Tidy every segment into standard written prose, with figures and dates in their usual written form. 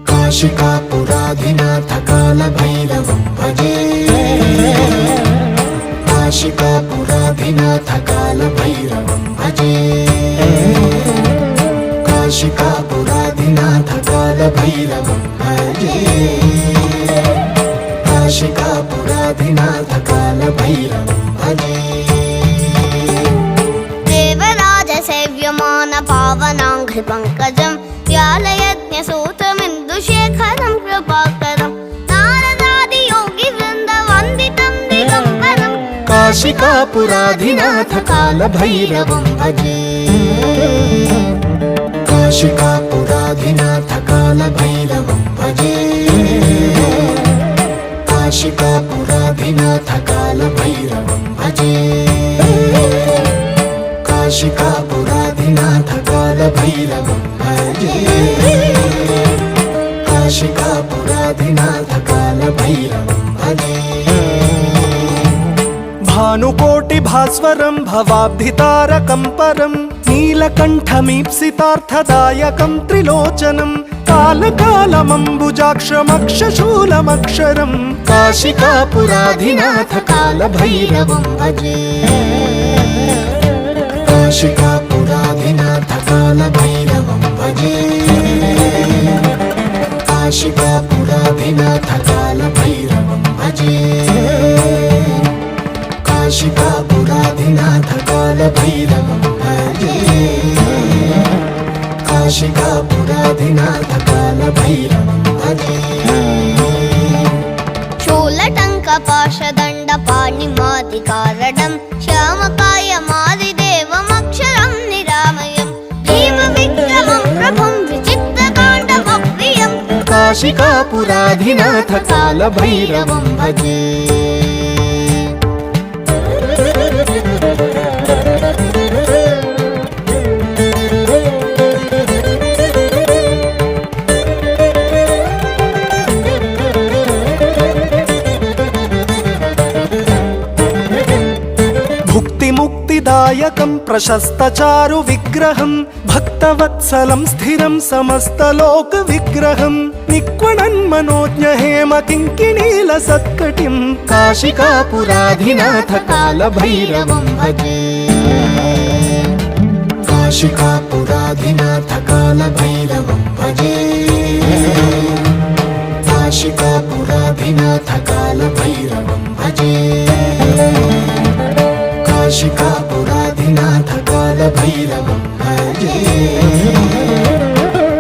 काशिकापुराधिनाथ कालभैरवं भजे। काशिकापुराधिनाथ कालभैरवं भजे। काशिकापुराधिनाथ कालभैरवं भजे। काशिकापुराधिनाथ कालभैरवं भजे। देवराज सेव्यमान पावनाङ्घ्रि पङ्कजं व्यालयज्ञसूत्रमिन्दुशेखरं कृपाकरं नारदादि योगी वृन्द वन्दितं दिगम्बरं काशिकापुराधिनाथ कालभैरवं भजे। काशिकापुराधिनाथ कालभैरवं भजे। काशिकापुराधिनाथ कालभैरवं भजे। काशिकापुराधिनाथ कालभैरवं भजे। काशिकापुराधिनाथ कालभैरवं भजे। भानुकोटिभास्वरं भवाब्धितारकं परं नीलकण्ठमीप्सितार्थदायकं त्रिलोचनं कालकालमम्बुजाक्षमक्षशूलमक्षरं काशिकापुराधिनाथ कालभैरवं भजे। काशिकापुराधिनाथ कालभैरवं भजे। काशिकापुराधिनाथ कालभैरवं भजे। काशिकापुराधिनाथ कालभैरवं भजे। काशिकापुराधिनाथ कालभैरवं भजे। शूलटङ्कपाशदण्डपाणिमादिकारणं श्यामकायमादिदेवमक्षरं निरामयं भीमविक्रमं प्रभुं विचित्रताण्डवप्रियं काशिकापुराधिनाथ कालभैरवं भजे। मुक्तिदायकं प्रशस्तचारु विग्रहं भक्तवत्सलं स्थिरं समस्तलोकविग्रहं निक्वणन्मनोज्ञहेम किङ्किणीलसत्कटिं काशिकापुराधिनाथ कालभैरवं भजे। काशिकापुराधिनाथ कालभैरवं भजे। काशिकापुराधिनाथ कालभैरवं भजे। काशिकापुराधिनाथ कालभैरवं भजे।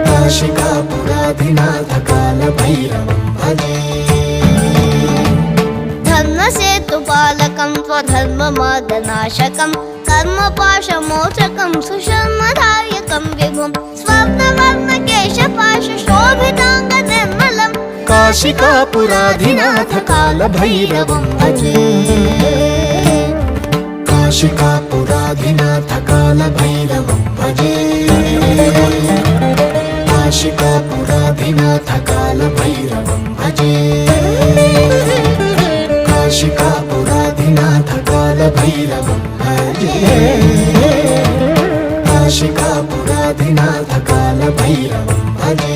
काशिकापुराधिनाथ कालभैरवं भजे। धर्मसेतुपालकं स्वधर्ममार्गनाशकं कर्मपाशमोचकं सुशर्मदायकं विभुं स्वप्नवर्णकेशपाशशोभिताङ्गनिर्मलं काशिकापुराधिनाथ कालभैरवं भजे। काशिकापुराधिनाथ कालभैरवं भजे। काशिकापुराधिनाथ कालभैरवं भजे। काशिकापुराधिनाथ कालभैरवं भजे। काशिकापुराधिनाथ कालभैरवं भजे।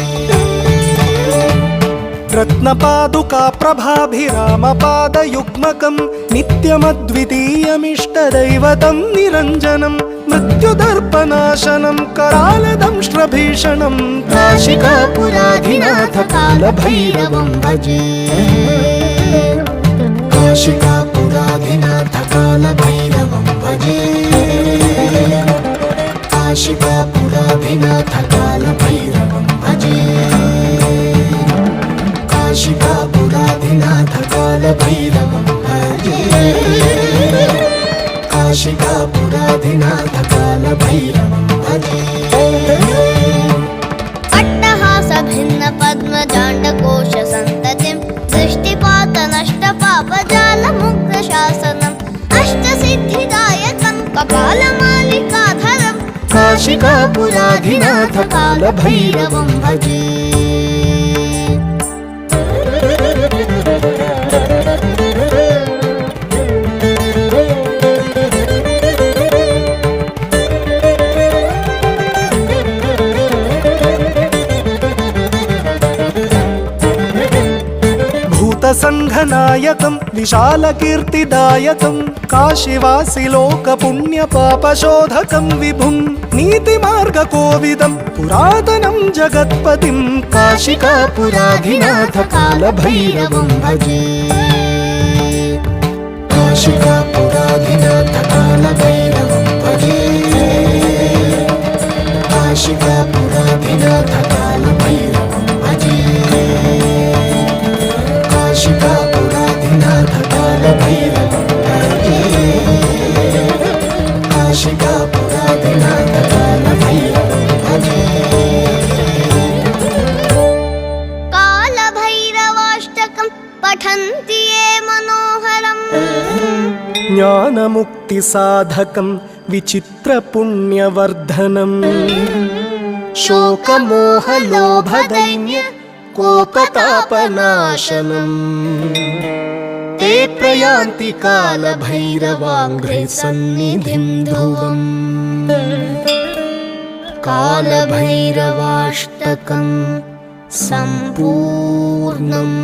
रत्नपादुका प्रभाभिरामपादयुग्मकं नित्यमद्वितीयमिष्टदैवतं निरञ्जनं मृत्युदर्पनाशनं करालदंष्ट्रभीषणं काशिकापुराधिनाथ कालभैरवं भजे। काशिकापुराधिनाथ कालभैरवं भजे। काशिकापुराधिनाथ कालभैरवं भजे। काशिकापुराधिनाथ कालभैरवं भजे। काशिकापुराधिनाथ कालभैरवं भजे। अट्टहासभिन्नपद्मजाण्डकोशसन्ततिं दृष्टिपातनष्टपापजालमुग्रशासनम् अष्टसिद्धिदायकं कपालमालिकाधरं काशिकापुराधिनाथ कालभैरवं भजे भूतसङ्घनायकं विशालकीर्तिदायकं काशीवासि लोकपुण्यपापशोधकं विभुं नीतिमार्गकोविदं पुरातनं जगत्पतिं काशिकापुराधिनाथ कालभैरवं भजे काशिकापुराधिनाथ कालभैरवं भजे काशिकापुराधिनाथ कालभैरवं भजे काशिकापुराधिनाथ कालभैरवं भजे काशिकापुराधिनाथ कालभैरवं भजे कालभैरवाष्टकं पठन्ति ये मनोहरम् ज्ञानमुक्तिसाधकं विचित्रपुण्यवर्धनं शोकमोहलोभदैन्य कोपतापनाशनम् ते प्रयान्ति कालभैरवाङ्घ्रे सन्निधिं ध्रुवम् कालभैरवाष्टकं सम्पूर्णम्